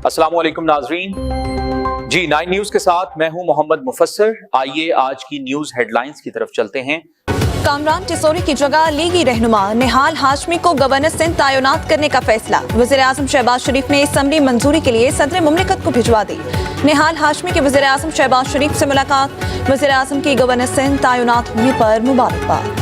अस्सलाम वालेकुम नाजरीन, जी 9 न्यूज के साथ मैं हूं मोहम्मद मुफस्सर। आइए आज की न्यूज हेडलाइंस की तरफ चलते हैं। कामरान टिसोरी की जगह लीगी रहनुमा निहाल हाशमी को गवर्नर सिंध तैनात करने का फैसला। वज़ीर-ए-आज़म शहबाज शरीफ ने असम्बली मंजूरी के लिए सदर मुमलिकत को भिजवा दी। निहाल हाशमी के वज़ीर-ए-आज़म शहबाज शरीफ से मुलाकात। वज़ीर-ए-आज़म की गवर्नर सिंध तैनात होने पर मुबारकबाद।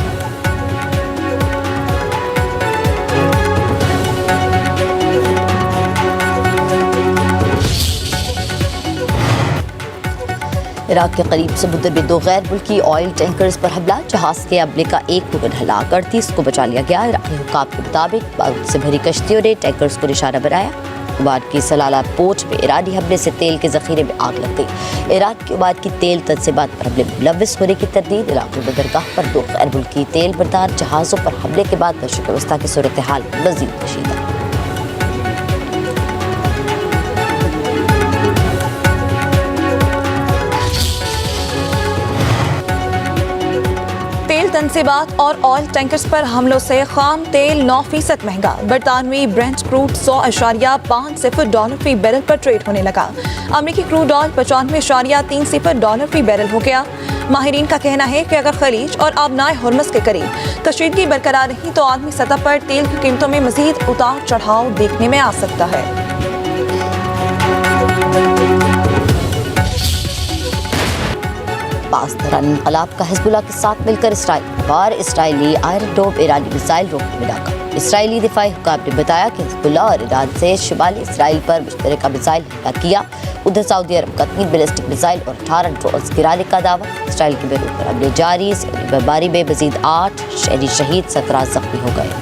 इराक के करीब समुद्र में 2 गैर मुल्की ऑयल टैंकर्स पर हमला। जहाज के अमले का 1 मुगल हलाक, 38 को बचा लिया गया। इराकी हुक्काम के मुताबिक बारूद से भरी कश्तियों ने टैंकर्स को निशाना बनाया। ओमान की सलाला पोर्ट में ईरानी हमले से तेल के जखीरे में आग लग गई। ईरान के ओमान की तेल तनसीबात पर हमले में मुलव्विस होने की तरदीद। इलाके में बंदरगाह पर 2 गैर मुल्की तेल बरदार जहाज़ों पर हमले के बाद मशरिक़ वस्ता की सूरत हाल मज़ीद कशीदा। तनसीबात और ऑयल टैंकर्स पर हमलों से खाम तेल 9% महंगा। बरतानवी ब्रेंट क्रूड $100.50 फी बैरल पर ट्रेड होने लगा। अमेरिकी क्रूड ऑयल $95.30 फी बैरल हो गया। माहिरीन का कहना है कि अगर खलीज और आबनाए हुर्मुज़ के करीब कशीदगी बरकरार रही तो आलमी सतह पर तेल की कीमतों में मजीद उतार चढ़ाव देखने में आ सकता है। पास दौरान इनकलाब का हिज़्बुल्लाह के साथ मिलकर इसराइली आयरन डोम ईरानी मिसाइल रोकने में नाकाम। इसराइली दिफाई हुक्काम ने बताया कि हिज़्बुल्लाह और ईरान से शुमाली इसराइल पर मुश्तरका मिसाइल हमला किया। उधर सऊदी अरब का 3 बैलिस्टिक मिसाइल और 18 ड्रोन्स गिराने का दावा। इसराइल के बैरून पर हमले जारी। बमबारी में मजीद 8 शहरी शहीद, 17 जख्मी हो गए।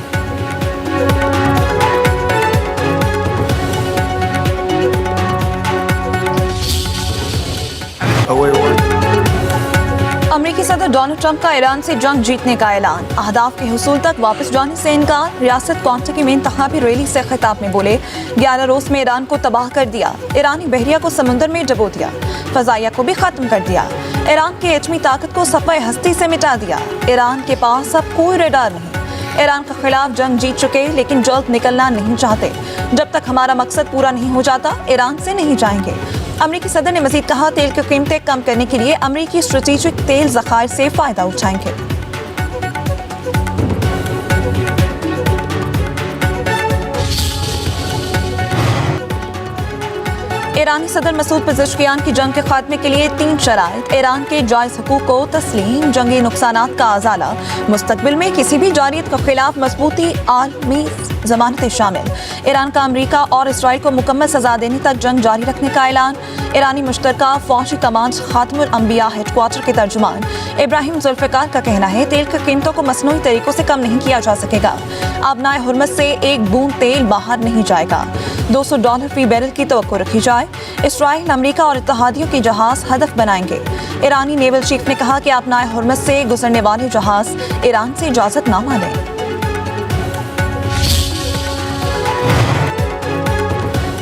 अमेरिकी सदर डोनाल्ड ट्रंप का ईरान से जंग जीतने का ऐलान। अहदाफ के हुसूल तक वापस जाने से इनकार। रियासत क्वांटकी में इंतखाबी रैली से खिताब में बोले 11 रोज में ईरान को तबाह कर दिया। ईरानी बहरिया को समुद्र में डबो दिया। फजाइया को भी खत्म कर दिया। ईरान की एटमी ताकत को सफ़े हस्ती से मिटा दिया। ईरान के पास अब कोई रडार नहीं। ईरान के खिलाफ जंग जीत चुके लेकिन जल्द निकलना नहीं चाहते। जब तक हमारा मकसद पूरा नहीं हो जाता ईरान से नहीं जाएंगे। अमेरिकी सदर ने मजीद कहा तेल की कीमतें कम करने के लिए अमेरिकी स्ट्रेटेजिक तेल ज़खायर से फायदा उठाएंगे। ईरानी सदर मसूद पेज़ेश्कियान की जंग के खात्मे के लिए 3 शराइत। ईरान के जायज़ हकूक़ को तस्लीम, जंगी नुकसानात का अज़ाला, मुस्तक़बिल में किसी भी जारियत के खिलाफ मजबूती, आलमी ज़मानतें शामिल। ईरान का अमरीका और इसराइल को मुकम्मल सजा देने तक जंग जारी रखने का ऐलान। ईरानी मुश्तरका फौजी कमांड खातमुल अंबिया हेडक्वार्टर के तर्जुमान इब्राहिम जुल्फ़िकार का कहना है तेल की कीमतों को मसनूई तरीकों से कम नहीं किया जा सकेगा। आबनाए हुर्मुज़ से 1 बूंद तेल बाहर नहीं जाएगा। $200 फी बैरल की तवक्को रखी जाए। इसराइल, अमेरिका और इत्तेहादियों के जहाज हदफ बनाएंगे। ईरानी नेवल चीफ ने कहा कि आबनाए हुर्मुज़ से गुजरने वाले जहाज ईरान से इजाजत न मांगे।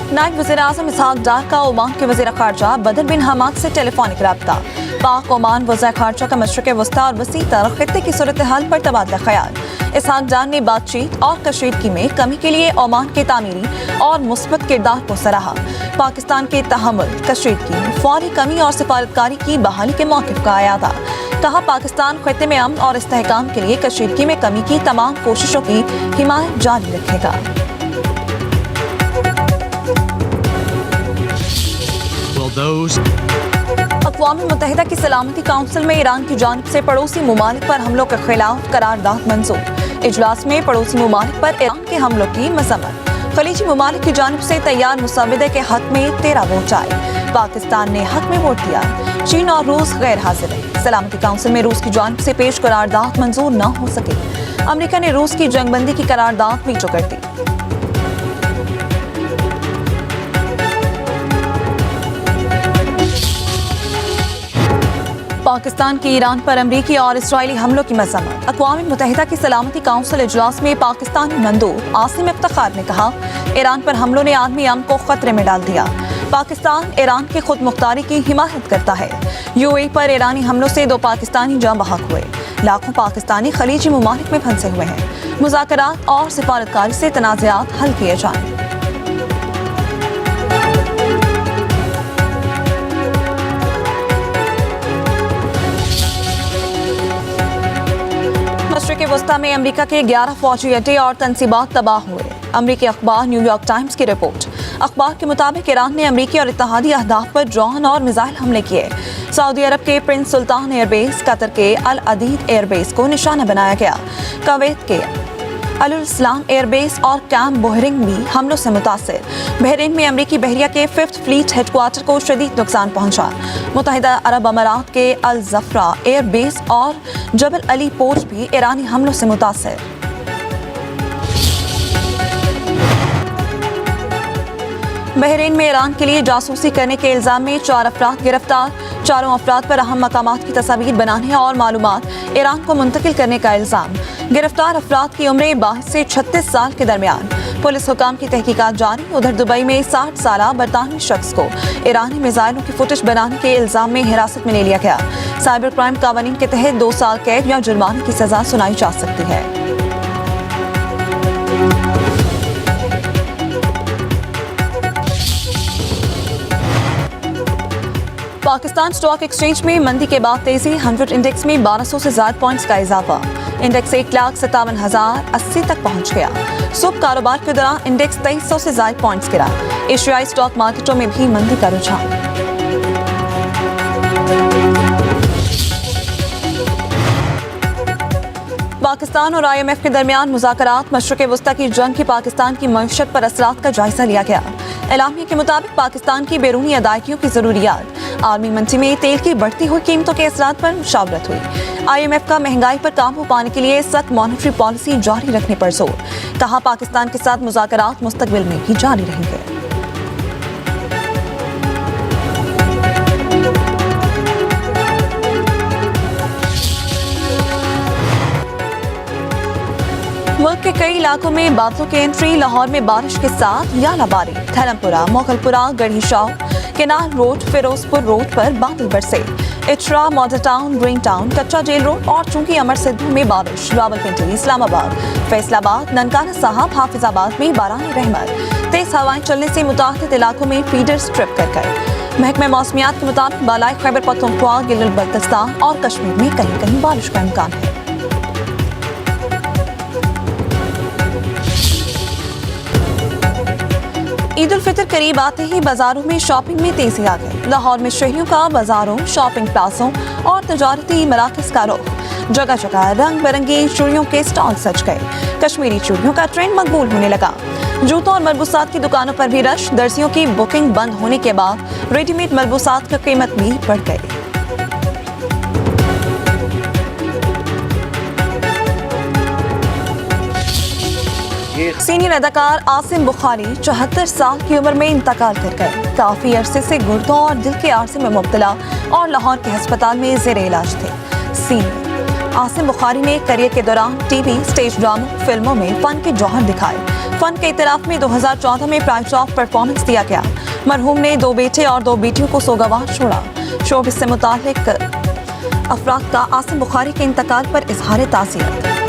नायब वज़ीर-ए-आज़म इसहाक डार का ओमान के वज़ीर ख़ारजा बदर बिन हमाद से टेलीफोनिक रब्ता। पाक ओमान वज़ीर ख़ारजा का मशरिक़ वस्ता और वसी तर खित्ते की सूरत हाल पर तबादला ख्याल। इसहाक डार ने बातचीत और कशीदगी में कमी के लिए ओमान के तामीरी और मुस्बत किरदार को सराहा। पाकिस्तान के तहम्मुल, कशीदगी, फौरी कमी और सिफारतकारी की बहाली के मौक़िफ़ का अयादा। कहा पाकिस्तान खित्ते में अमन और इस्तेहकाम के लिए कशीदगी में कमी की तमाम कोशिशों की हिमायत जारी रखेगा। अक़वाम मुत्तहिदा की सलामती काउंसिल में ईरान की जानिब से पड़ोसी ममालिक पर हमलों के खिलाफ करारदाद मंजूर। इजलास में पड़ोसी ममालिक पर ईरान के हमलों की मज़म्मत। खलीजी ममालिक की जानिब से तैयार मुसवदे के हक में 13 वोट आए। पाकिस्तान ने हक में वोट दिया। चीन और रूस गैर हाजिर है। सलामती काउंसिल में रूस की जानिब से पेश करारदाद मंजूर न हो सके। अमेरिका ने रूस की जंगबंदी की करारदाद वीटो कर दी। पाकिस्तान की ईरान पर अमरीकी और इसराइली हमलों की मज़म्मत। अक़वाम मुत्तहिदा की सलामती काउंसिल इजलास में पाकिस्तानी मंदूब आसिम इफ्तिखार ने कहा ईरान पर हमलों ने आलमी अमन को खतरे में डाल दिया। पाकिस्तान ईरान की खुद मुख्तारी की हिमायत करता है। यूएई पर ईरानी हमलों से 2 पाकिस्तानी जाँ बहक हुए। लाखों पाकिस्तानी खलीजी ममालिक में फंसे हुए हैं। मुज़ाकरात और सिफारतकारी से तनाज़ात हल किए जाएं। वस्ता में अमेरिका के 11 फौजी अड्डे और तंसीबात तबाह हुए। अमेरिकी अखबार न्यूयॉर्क टाइम्स की रिपोर्ट। अखबार के मुताबिक ईरान ने अमेरिकी और इत्तेहादी अहदाफ पर ड्रोन और मिसाइल हमले किए। सऊदी अरब के प्रिंस सुल्तान एयरबेस, कतर के अल अदीद एयरबेस को निशाना बनाया गया। कुवैत के अल इस्लाम एयरबेस और कैंप बोहरिंग भी हमलों से मुतासिर। बहरीन में अमेरिकी बहरिया के 5th फ्लीट हेडक्वार्टर को शदीद नुकसान पहुंचा। मुत्तहिदा अरब अमारात के अल जफरा एयरबेस और जबल अली पोर्ट भी ईरानी हमलों से मुतासिर। बहरीन में ईरान के लिए जासूसी करने के इल्जाम में 4 अफराद गिरफ्तार। चारों अफराद पर अहम मकामात की तस्वीर बनाने और मालूमात ईरान को मुंतकिल करने का इल्जाम। गिरफ्तार अफराद की उम्र 22 से 36 साल के दरमियान। पुलिस हुकाम की तहकीकात जारी। उधर दुबई में 60 साला बरतानवी शख्स को ईरानी मिसाइलों की फुटेज बनाने के इल्जाम में हिरासत में ले लिया गया। साइबर क्राइम कानून के तहत 2 साल कैद या जुर्माने की सजा सुनाई जा सकती है। पाकिस्तान स्टॉक एक्सचेंज में मंदी के बाद तेजी। 100 इंडेक्स में 1200 से ज्यादा पॉइंट्स का इजाफा। इंडेक्स 1,57,080 तक पहुंच गया। सुबह कारोबार के दौरान इंडेक्स 2300 से ज्यादा पॉइंट्स गिरा। एशियाई स्टॉक मार्केटों में भी मंदी का रुझान। पाकिस्तान और IMF के दरमियान मुज़ाकरात। मशरिक़ वस्ता की जंग की पाकिस्तान की मईशत पर असरात का जायजा लिया गया। एलामिया के मुताबिक पाकिस्तान की बैरूनी अदायगियों की जरूरियात, आर्मी मंडी में तेल की बढ़ती हुई कीमतों के असरात पर मुशावरत हुई। IMF का महंगाई पर काबू पाने के लिए सख्त मॉनेटरी पॉलिसी जारी रखने पर जोर। कहा पाकिस्तान के साथ मुज़ाकरात मुस्तकबिल में भी जारी रहेंगे। मुल्क के कई इलाकों में बादलों की एंट्री। लाहौर में बारिश के साथ यालाबारी। Dharampura, Mughalpura, Garhi Shah, Canal Road, Ferozepur Road पर बादल बरसे। Ichhra, Model Town, Green Town, Kacha jail road और चुंकी अमर सिद्धू में बारिश। रावलपिंडी, इस्लामाबाद, फैसलाबाद, ननकाना साहब, हाफिजाबाद में बारानी रहमत। तेज हवाएं चलने से मुताबिक इलाकों में फीडर्स ट्रिप कर गए। महकमे मौसमियात के मुताबिक बालाई खैबर पख्तूनख्वा, गिलगित बल्तिस्तान और कश्मीर में कहीं कहीं बारिश का इम्कान है। ईद उल फितर करीब आते ही बाजारों में शॉपिंग में तेजी आ गई। लाहौर में शहरियों का बाजारों, शॉपिंग प्लाजों और तजारती मराकज का रुख। जगह जगह रंग बिरंगी चूड़ियों के स्टॉल सज गए। कश्मीरी चूड़ियों का ट्रेंड मकबूल होने लगा। जूतों और मलबूसात की दुकानों पर भी रश। दर्जियों की बुकिंग बंद होने के बाद रेडीमेड मलबूसात की कीमत भी बढ़ गई। सीनियर अदाकार आसिम बुखारी 74 साल की उम्र में इंतकाल कर गए। काफी अरसे से गुर्दों और दिल के आर्से में मुब्तला और लाहौर के अस्पताल में जेर इलाज थे। सीनियर आसिम बुखारी ने करियर के दौरान टीवी, स्टेज ड्रामों, फिल्मों में फन के जौहर दिखाए। फन के इतराफ में 2014 में प्राइज ऑफ परफॉर्मेंस दिया गया। मरहूम ने 2 बेटे और 2 बेटियों को सोगवार छोड़ा। शोबिस से मुताल्लिक अफराद का आसिम बुखारी के इंतकाल पर इजहार ताज़ियत।